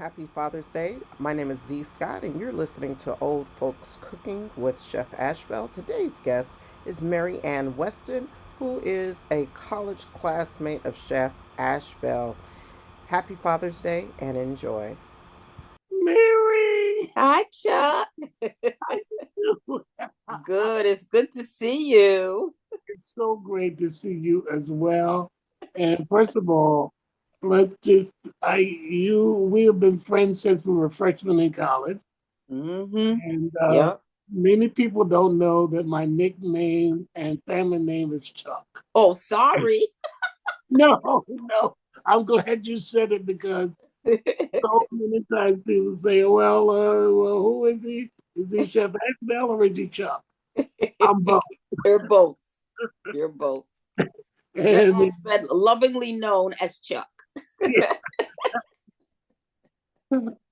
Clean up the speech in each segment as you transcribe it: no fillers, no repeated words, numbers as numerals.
Happy Father's Day. My name is Z Scott, and you're listening to Old Folks Cooking with Chef Ashbell. Today's guest is Mary Ann Weston, who is a college classmate of Chef Ashbell. Happy Father's Day and enjoy. Mary, Hi, Chuck. Good. It's good to see you. it's so great to see you as well. And first of all, we have been friends since we were freshmen in college. Mm-hmm. And Yep. many people don't know that my nickname and family name is Chuck. Oh, sorry. No, no, I'm glad you said it because so many times people say, well, who is he? Is he Chef Ashbell or is he Chuck? I'm both. You're both. You're both. You're And both lovingly known as Chuck.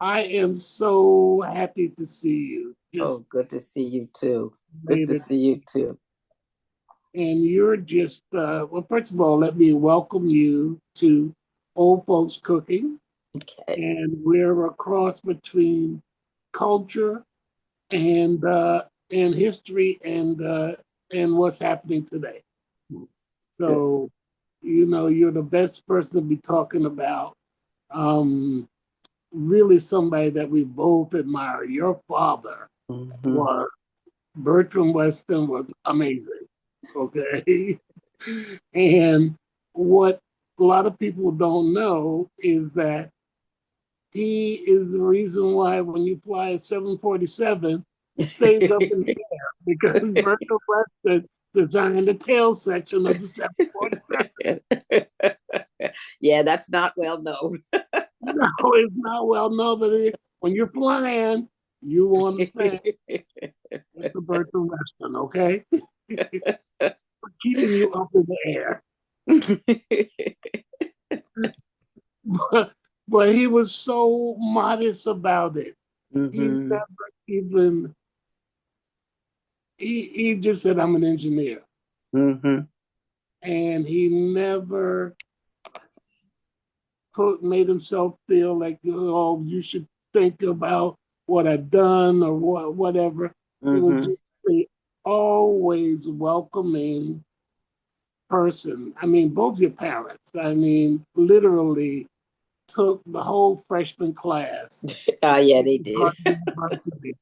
I am so happy to see you. Oh, Just good to see you too. Good made to it. see you too. And you're just, well, first of all, let me welcome you to Old Folks Cooking. Okay. And we're a cross between culture and history and what's happening today. Good. So, you're the best person to be talking about um, really somebody that we both admire. Your father Mm-hmm. was Bertram Weston was amazing. Okay. And what a lot of people don't know is that he is the reason why when you fly a 747, it stays up in the air because Bertram Weston designed the tail section of the 747. Yeah, that's not well known. No, it's not well known, but when you're flying, you want to think it's the Bertram Weston, okay? Keeping you up in the air. But, but he was so modest about it. He Mm-hmm. never even, he just said, I'm an engineer. Mm-hmm. And he never made himself feel like, oh, you should think about what I've done or whatever. It was Mm-hmm. just a always welcoming person. I mean, both your parents, I mean, literally took the whole freshman class Yeah, at they did. Harvard University.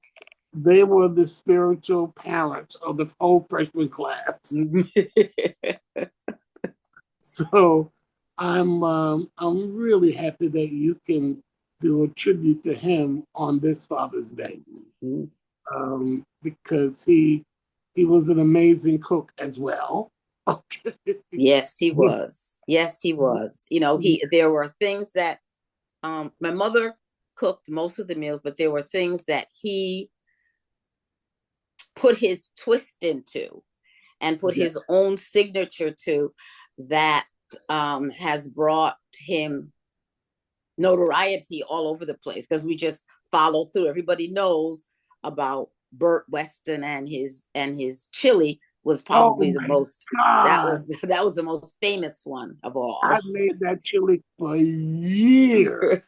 They were the spiritual parents of the whole freshman class. So I'm really happy that you can do a tribute to him on this Father's Day because he was an amazing cook as well. Okay. Yes, he was. Yes, he was. He there were things that my mother cooked most of the meals, but there were things that he put his twist into and put Yeah. his own signature to that has brought him notoriety all over the place because we just follow through. Everybody knows about Burt Weston and his chili was Oh probably the my most that God. was that was the most famous one of all. I made that chili for years.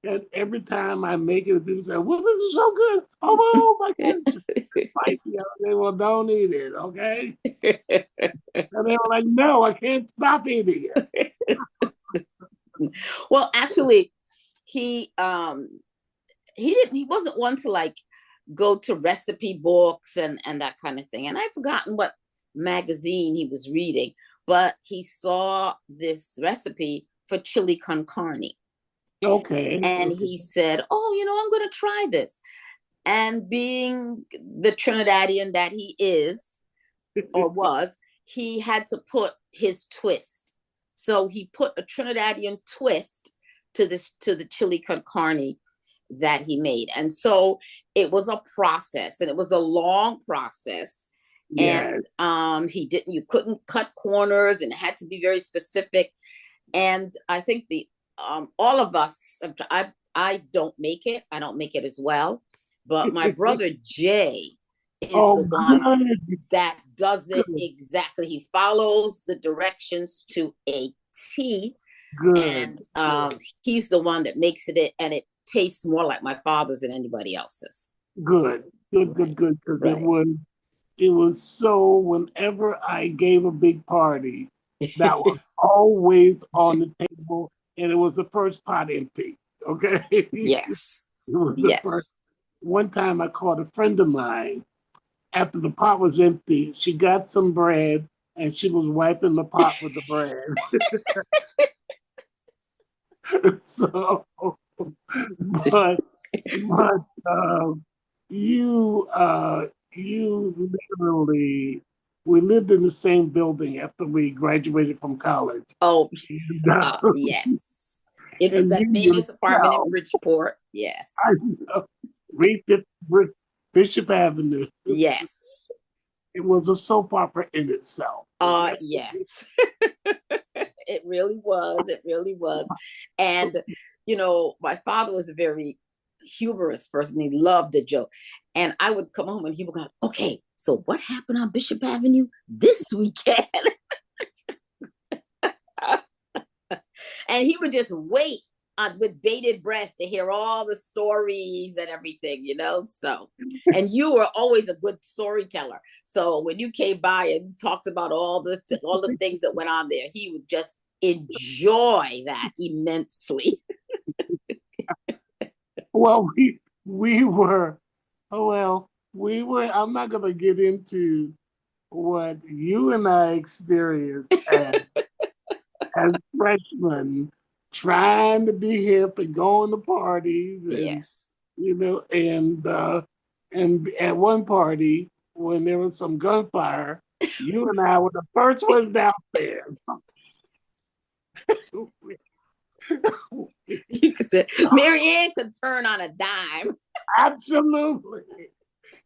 And every time I make it, people say, well, this is so good. Oh my God, it's spicy. I say, well, don't eat it, okay? And they were like, no, I can't stop eating it. Well, actually, he he wasn't one to like go to recipe books and that kind of thing. And I've forgotten what magazine he was reading, but he saw this recipe for chili con carne. Okay, And okay. he said, oh, I'm going to try this. And being the Trinidadian that he is or was, he had to put his twist. So he put a Trinidadian twist to the chili con carne that he made. And so it was a process and it was a long process. Yes. And he didn't you couldn't cut corners and it had to be very specific. And I think the all of us I don't make it. I don't make it as well. But my brother Jay is Oh, the one good, that does it good. exactly. He follows the directions to a T. Good. And he's the one that makes it, and it tastes more like my father's than anybody else's. Good. Good. Right. Good. Good. Because Right. it was so. Whenever I gave a big party, that was always on the table, and it was the first pot empty. Okay. Yes. It was the first. Yes. One time I called a friend of mine. After the pot was empty, she got some bread and she was wiping the pot with the bread. So, but but you literally, we lived in the same building after we graduated from college. Oh, And, yes. It was and that you famous apartment in yourself, Bridgeport. I Yes. know, Reed Bishop Avenue. Yes. It was a soap opera in itself. Okay? Yes. It really was. It really was. And, my father was a very humorous person. He loved a joke. And I would come home and he would go, okay, so what happened on Bishop Avenue this weekend? And he would just wait with bated breath to hear all the stories and everything, So, and you were always a good storyteller. So when you came by and talked about all the things that went on there, he would just enjoy that immensely. Well, we were, we were. I'm not going to get into what you and I experienced as freshmen, trying to be hip and going to parties, and Yes. and at one party when there was some gunfire, you and I were the first ones downstairs. You could say Mary Ann could turn on a dime. Absolutely.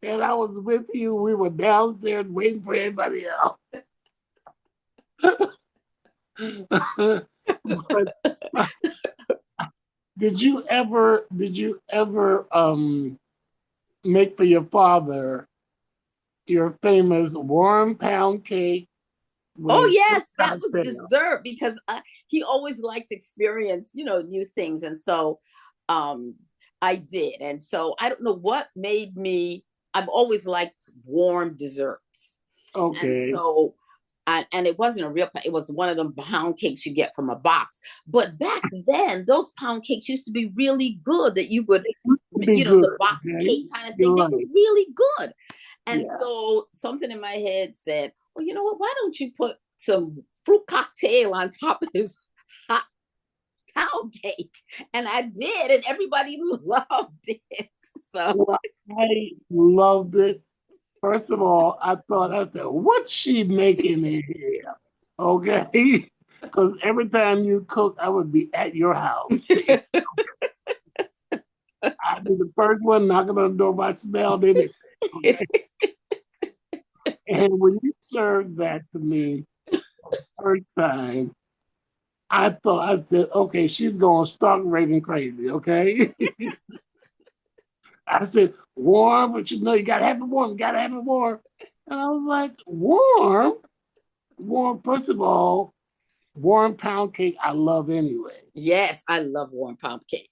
And I was with you. We were downstairs waiting for everybody else. But did you ever make for your father your famous warm pound cake Oh with yes, that was cocktail? dessert because he always liked to experience, new things, and so um, I did. And so I don't know what made me. I've always liked warm desserts, and Okay. so. And it wasn't a real, it was one of them pound cakes you get from a box. But back then, those pound cakes used to be really good that you would, Be good. the box Okay. cake kind of thing. You're They were right. really good. And Yeah. so something in my head said, well, you know what? Why don't you put some fruit cocktail on top of this hot pound cake? And I did, and everybody loved it. So, Well, I loved it. First of all, I said, what's she making in here? Okay. Because every time you cook, I would be at your house. I'd be the first one knocking on the door if I smelled anything. Okay. And when you served that to me first time, I said, okay, she's going stark raving crazy. Okay. I said, warm, but you gotta have it warm, you gotta have it warm. And I was like, warm? Warm, first of all, warm pound cake I love anyway. yes, I love warm pound cake.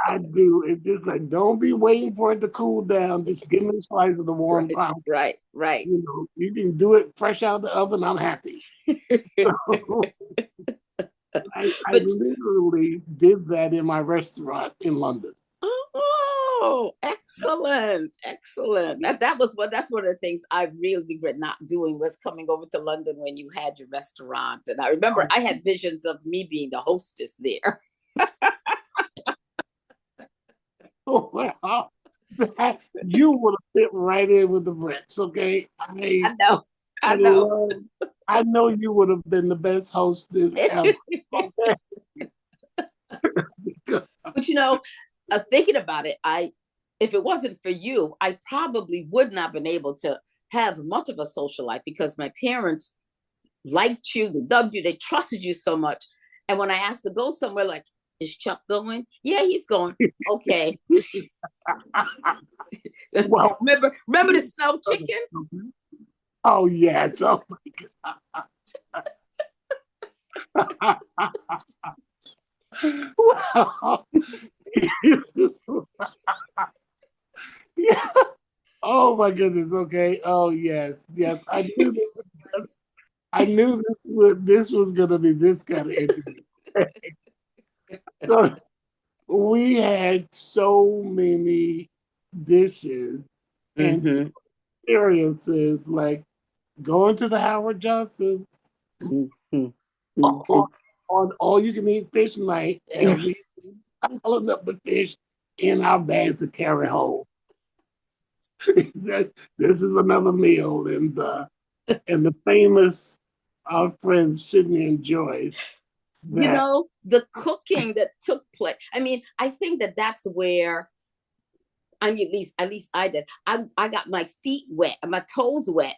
I do. It's just like, don't be waiting for it to cool down. Just give me a slice of the warm Right, pound. right, right. You can do it fresh out of the oven. I'm happy. So I But literally did that in my restaurant in London. oh, excellent, excellent. That's one of the things I really regret not doing was coming over to London when you had your restaurant. And I remember I had visions of me being the hostess there. Well, you would have fit right in with the Brits, okay? I know, I I know. love, I know you would have been the best hostess ever. Okay? But thinking about it, if it wasn't for you, I probably would not have been able to have much of a social life because my parents liked you, they loved you, they trusted you so much. And when I asked to go somewhere, like, is Chuck going? Yeah, he's going. Okay. Well, remember the snow chicken? oh yes, oh my God. Well, yeah. Oh my goodness. Okay. Oh yes, yes. I knew this was gonna be this kind of interesting. So we had so many dishes and Mm-hmm. experiences, like going to the Howard Johnson's Mm-hmm. on, Mm-hmm. on all you can eat fish night, and we piling up the fish in our bags to carry home. This is another meal, and the famous our friends Sydney and Joyce that The cooking that took place. I mean, I think that that's where, I mean, at least I did. I got my feet wet, my toes wet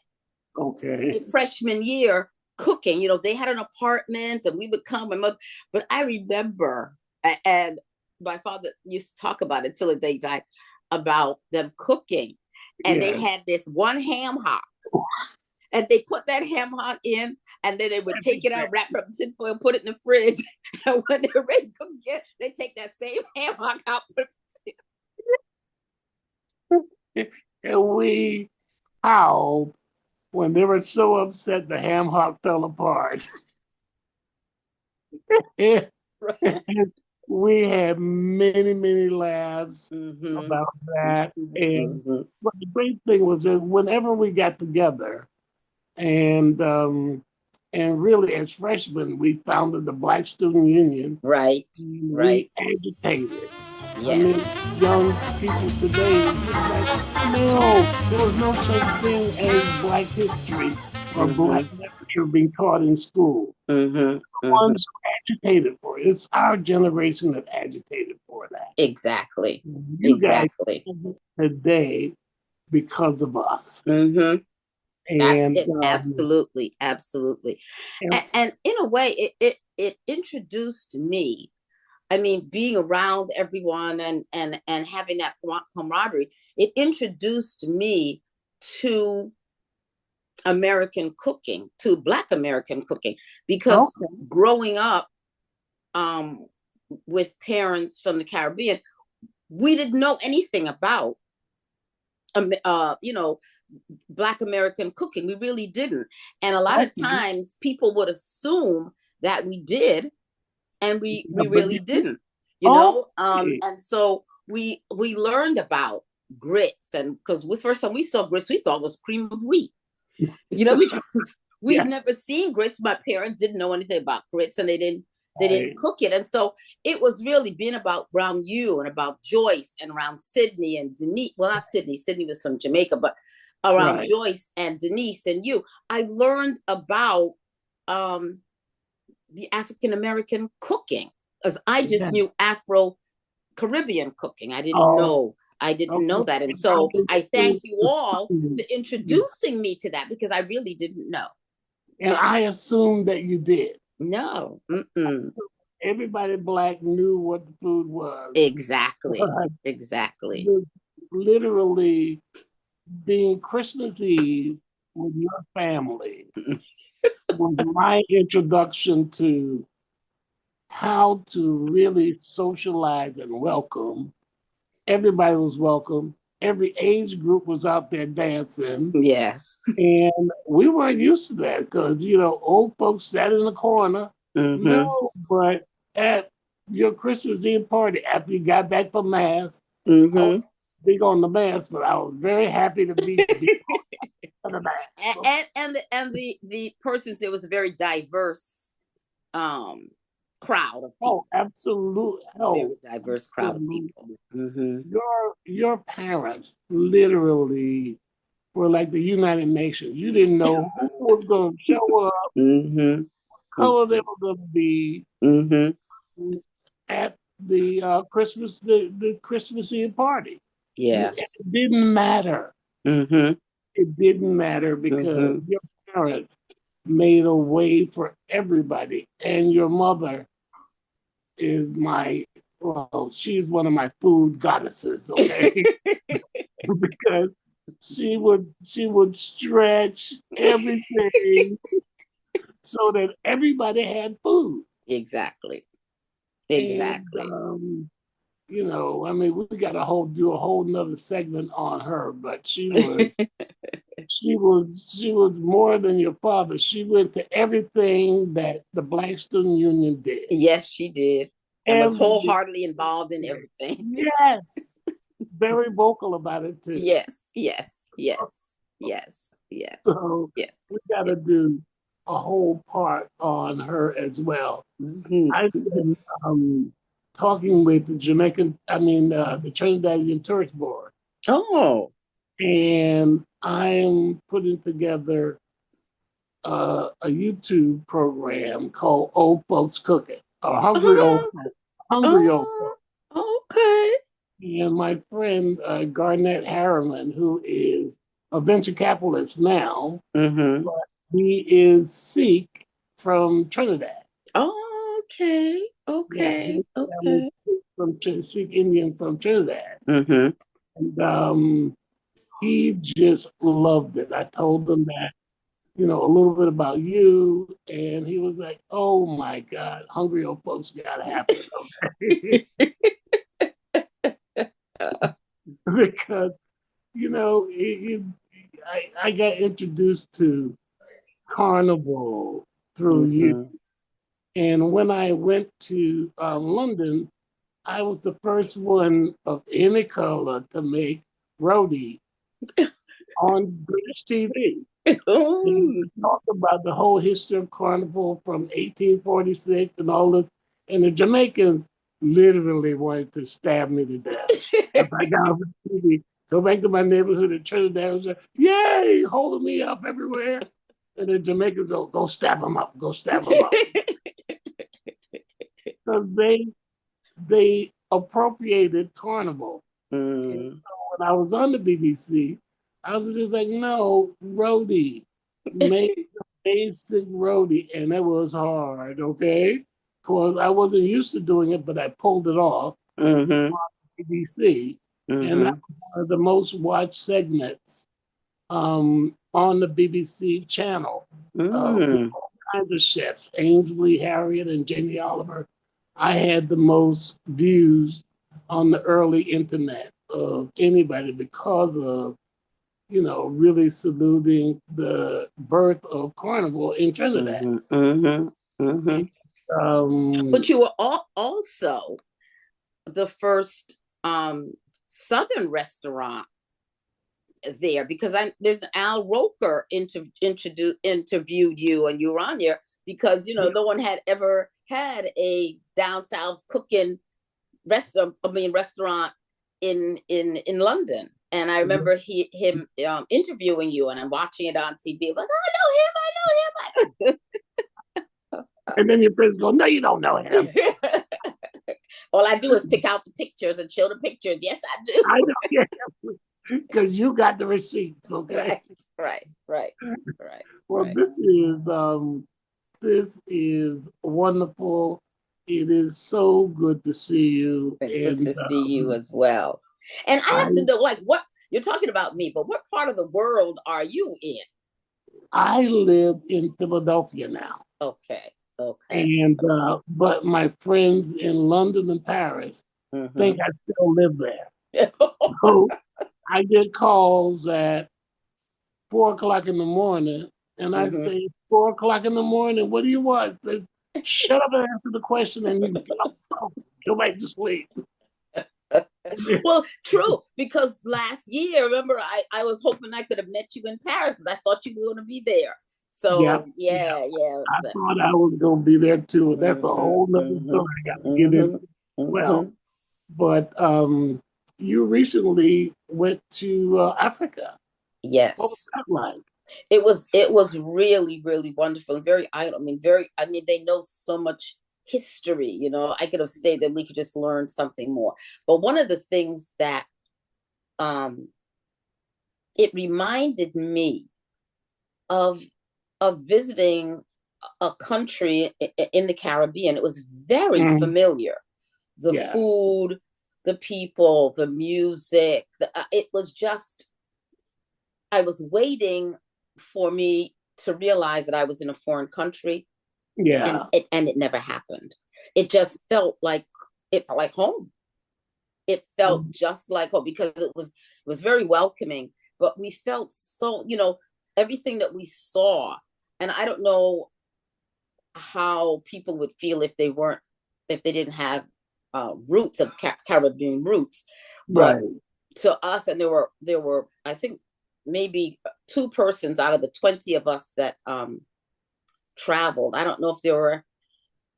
okay, in freshman year cooking. They had an apartment and we would come. My mother, but I remember, and my father used to talk about it till the day he died, about them cooking, and they yeah, had this one ham hock. And they put that ham hock in, and then they would take it out, wrap it up in tinfoil, put it in the fridge. And when they're ready to cook again, they take that same ham hock out. and we howled when they were so upset the ham hock fell apart. And we had many, many laughs Mm-hmm. about that. And Mm-hmm. but the great thing was that whenever we got together, and really as freshmen, we founded the Black Student Union. Right, We right. agitated. I mean, Yes. young people today, like, no, there was no such thing as Black history or Black Mm-hmm. literature being taught in school. Mm-hmm. Mm-hmm. Ones who agitated for it. It's our generation that agitated for that. Exactly. You guys Exactly. today because of us. Mm-hmm. And Absolutely, absolutely. and And in a way, it introduced me. I mean, being around everyone and having that camaraderie, it introduced me to American cooking, to Black American cooking, because okay, growing up um, with parents from the Caribbean, we didn't know anything about, you know, Black American cooking. We really didn't. And a lot of okay, times people would assume that we did, and we yeah, but really didn't, okay, and so we learned about grits, and because the first time we saw grits, we thought it was cream of wheat, because we'd yeah, never seen grits. My parents didn't know anything about grits, and they didn't right, cook it. And so it was really being about around you and about Joyce and around Sydney and Denise. Well, not Sydney. Sydney was from Jamaica, but around right, Joyce and Denise and you. I learned about um, the African American cooking, because I yeah. just knew Afro Caribbean cooking. I didn't Oh, know. I didn't okay. know that. And And I so was I thank you all assuming, for introducing me to that, because I really didn't know. and I assumed that you did. No. Mm-mm. Everybody Black knew what the food was. Exactly. But Exactly. the- literally being Christmas Eve with your family was my introduction to how to really socialize and welcome. Everybody was welcome. Every age group was out there dancing. Yes. And we weren't used to that because, old folks sat in the corner. Mm-hmm. No, but at your Christmas Eve party, after you got back from Mass, I was Mm-hmm. big on the Mass, but I was very happy to be part of the Mass. And the persons, there was a very diverse um crowd of Oh, people. absolutely. It's a very Oh, diverse crowd of people. absolutely. Mm-hmm. Your parents literally were like the United Nations. You didn't know who was going to show up, Mm-hmm. color they were going to be Mm-hmm. at the the Christmas Eve party. Yes. It didn't matter. Mm-hmm. It didn't matter because Mm-hmm. your parents made a way for everybody, and your mother is she's one of my food goddesses. Okay, because she would stretch everything so that everybody had food. Exactly. And Exactly. you know, I mean, we got to do a whole nother segment on her, but she was more than your father. She went to everything that the Black Student Union did. Yes, she did. And was Everything. wholeheartedly involved in everything. Yes. Very vocal about it too. Yes, yes, yes, yes, yes, So yes, we got yes. to do a whole part on her as well. Mhm. I've been talking with the the Trinidadian Tourist Board, Oh. and I am putting together a YouTube program called Old Folks Cooking, or Oh, Hungry Old oh, Folks. okay. And my friend Garnett Harriman, who is a venture capitalist now, Mm-hmm. he is Sikh from Trinidad. Okay. Yeah, Okay. his family Okay. Sikh Indian from Trinidad. Mm-hmm. And he just loved it. I told him that, a little bit about you, and he was like, "Oh my God, hungry old folks gotta happen." Okay, because I got introduced to Carnival through you, Mm-hmm. and when I went to London, I was the first one of any color to make roti on British TV. And Ooh. talk about the whole history of Carnival from 1846 and all this. And the Jamaicans literally wanted to stab me to death. After I got off the TV, go back to my neighborhood in Trinidad and say, "Yay, holding me up everywhere." And the Jamaicans go stab them up, go stab them up. Because they appropriated Carnival. And Mm. so when I was on the BBC, I was just like, no, roti, make the basic roti. And it was hard, okay? Because I wasn't used to doing it, but I pulled it off Mm-hmm. on BBC. And that Mm-hmm. was one of the most watched segments on the BBC channel. With Mm. all kinds of chefs, Ainsley Harriet and Jamie Oliver. I had the most views on the early internet of anybody because of, really saluting the birth of Carnival in Trinidad. Mm-hmm. Mm-hmm. Mm-hmm. Um, But you were also the first Southern restaurant there, because there's Al Roker interviewed you, and you were on there because no one had ever had a down south cooking restaurant in London. And I remember him interviewing you, and I'm watching it on TV. Like, I know him. and then your friends go, no, you don't know him. All I do is pick out the pictures and show the pictures. Yes, I do. I know, yeah, because you got the receipts, okay? Right. Well, this is wonderful. It is so good to see you. And good And to see you as well. And I I have to know, like, what you're talking about me, but what part of the world are you in? I live in Philadelphia now. Okay. Okay. And but my friends in London and Paris think Mm-hmm. I still live there. So I get calls at 4 o'clock in the morning, and I Mm-hmm. say, "It's 4 o'clock in the morning. What do you want?" They say, shut up and answer the question, and you go back to sleep. Well, true, because last year, remember, I was hoping I could have met you in Paris because I thought you were going to be there. Yeah, So yeah. yeah, yeah. I thought I was going to be there too. That's a Mm-hmm, whole nother mm-hmm, story I got to get into mm-hmm, as well. mm-hmm. But you recently went to Africa. What was Yes. that like? It was really, really wonderful and very, I mean, they know so much history. I could have stayed there, we could just learn something more. But one of the things that um it reminded me of visiting a country in the Caribbean. It was very Mm, familiar. The yeah, food, the people, the music. It was just, I was waiting for me to realize that I was in a foreign country, and yeah. it never happened. It just felt like home. It felt just like home because it was very welcoming. But we felt so, everything that we saw, and I don't know how people would feel if they didn't have roots of Caribbean roots, but Right. to us, and there were I think maybe two persons out of the 20 of us that traveled. I don't know if there were.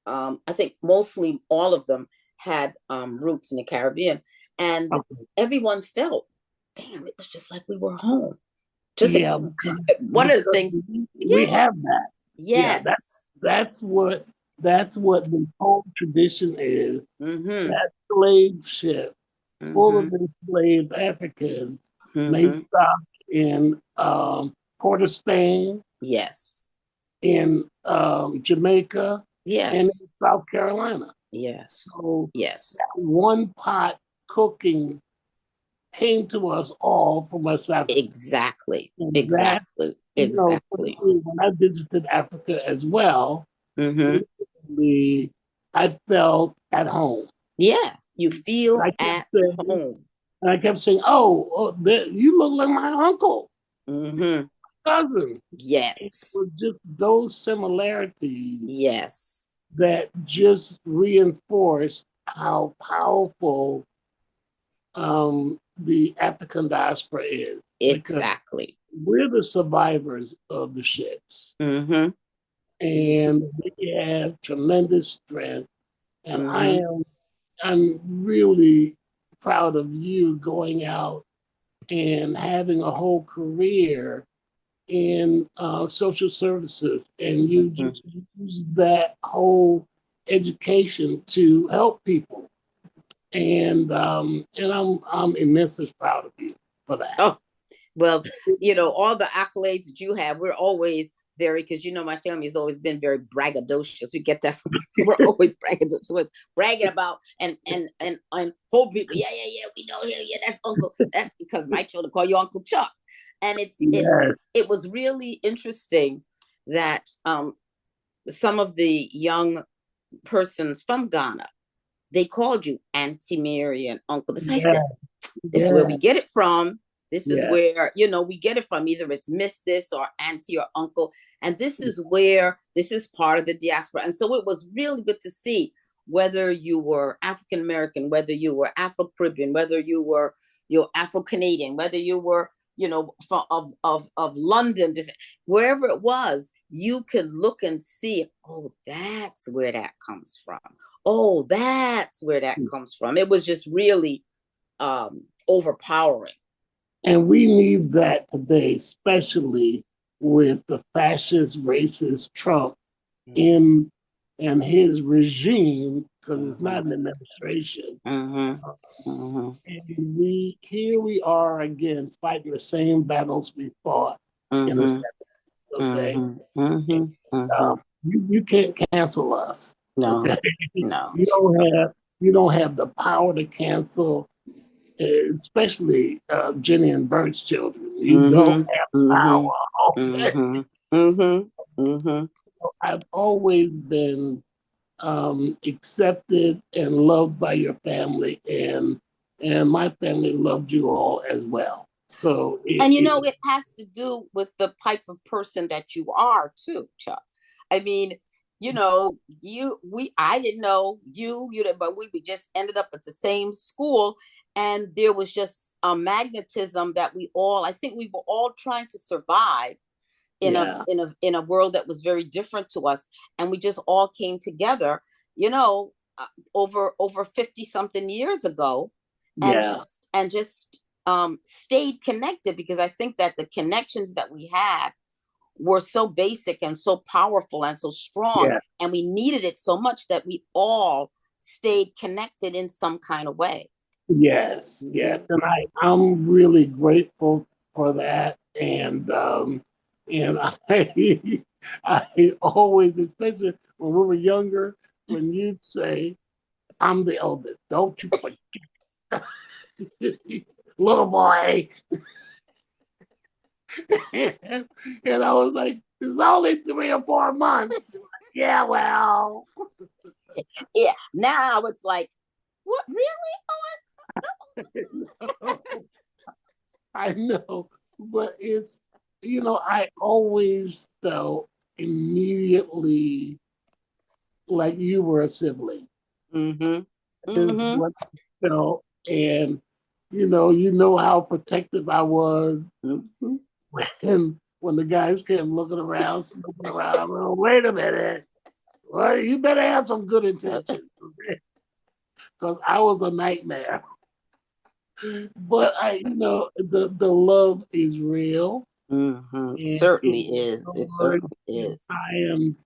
I think mostly all of them had roots in the Caribbean, and Okay. everyone felt, damn, it was just like we were home. Just Yeah, one of the because things, we yeah, have that. Yeah, yes, that's what the whole tradition is. mm-hmm, That slave ship full mm-hmm, of enslaved Africans. And they mm-hmm, stopped in Port of Spain, yes, in Jamaica, and yes, in South Carolina. yes, So yes, that one pot cooking came to us all from West Africa. exactly, And that, exactly, for exactly, me, when I visited Africa as well, mm-hmm, literally, I felt at home. yeah, you And feel I at kept saying, home, you look like my uncle, mm-hmm, cousin. It yes, was just those similarities yes, that just reinforce how powerful the African diaspora is, because exactly, we're the survivors of the ships, mm-hmm, and we have tremendous strength. And mm-hmm, I'm really proud of you going out and having a whole career in social services, and you mm-hmm. just use that whole education to help people. And I'm immensely proud of you for that. Oh, well, all the accolades that you have, we're always very, because my family has always been very braggadocious. We get that from, we're always braggadocious, always bragging about and whole people. Yeah, yeah, yeah. We know him. Yeah, that's Uncle. That's because my children call you Uncle Chuck. And Yes, it was really interesting that some of the young persons from Ghana, they called you Auntie Mary and Uncle this. I yes, said, this is where yes, we get it from. This is yes, where, we get it from. Either it's Miss this or Auntie or Uncle. And this is where, this is part of the diaspora. And so it was really good to see whether you were African American, whether you were Afro Caribbean, whether you were Afro Canadian, whether you were, from of London, wherever it was, you could look and see, oh, that's where that comes from. Oh, that's where that comes from. It was just really overpowering. and we need that today, especially with the fascist, racist Trump in and his regime, because it's Mm-hmm. not an administration. Mm-hmm. Mm-hmm. And we are again fighting the same battles we fought in the Mm-hmm. 70s. Okay, Mm-hmm. Mm-hmm. Mm-hmm. you can't cancel us. No, Okay, no. you don't have the power to cancel, especially Jenny and Bert's children. You don't Mm-hmm. have Mm-hmm. power. Okay, Mm-hmm. Mm-hmm. Mm-hmm. I've always been accepted and loved by your family, and my family loved you all as well. So And it has to do with the type of person that you are too, Chuck. I mean, I didn't know but we just ended up at the same school, and there was just a magnetism that I think we were all trying to survive in a yeah, world that was very different to us, and we just all came together, you know, over 50 something years ago, and yeah, just stayed connected, because I think that the connections that we had were so basic and so powerful and so strong, yeah, and we needed it so much that we all stayed connected in some kind of way. yes, yes, and I'm really grateful for that, and I always, especially when we were younger, when you'd say, "I'm the eldest, don't you forget, little boy," and I was like, "It's only 3 or 4 months." Yeah, well. Yeah. Now it's like, what really? I know, but it's, I always felt immediately like you were a sibling. Mm-hmm. Is Mm-hmm. what I felt, and you know how protective I was Mm-hmm. when the guys came looking around, snooping around. I'm like, wait a minute, well, you better have some good intentions, okay? Because I was a nightmare. But the love is real, Mm-hmm. and Certainly it is. It endured, certainly and is. I am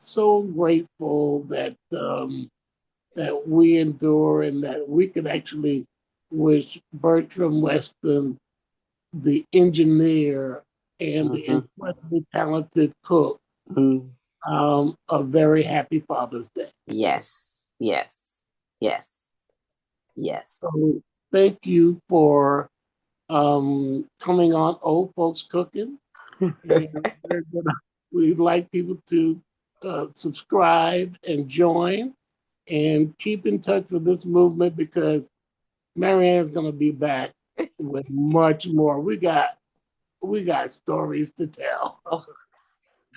so grateful that we endure and that we could actually wish Bertram Weston, the engineer and the Mm-hmm. incredibly talented cook, Mm. a very happy Father's Day. Yes. Yes. Yes. Yes. So thank you for coming on Old Folks Cooking. And we'd like people to subscribe and join and keep in touch with this movement because Marianne's going to be back with much more. We got stories to tell. Oh,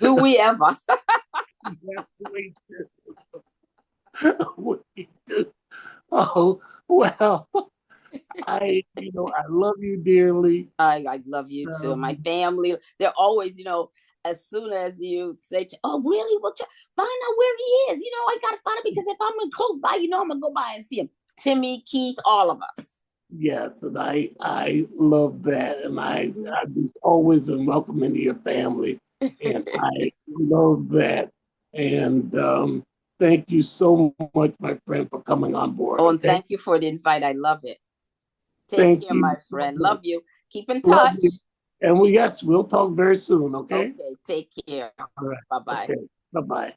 do we ever? Yes, we do. We do. Oh well, I love you dearly. I love you too. My Um, family, they're always, as soon as you say, oh, really? Well, find out where he is. I got to find him because if I'm close by, I'm going to go by and see him. Timmy, Keith, all of us. yes, and I love that, and Mhm. I've always been welcome into your family, and I love that, and thank you so much, my friend, for coming on board. Oh, and Okay, thank you for the invite. I love it. Take thank care, you my so friend. much. Love you. Keep in Love you, touch. and we'll talk very soon. Okay, Okay, take care. all right, Bye bye. okay, bye bye.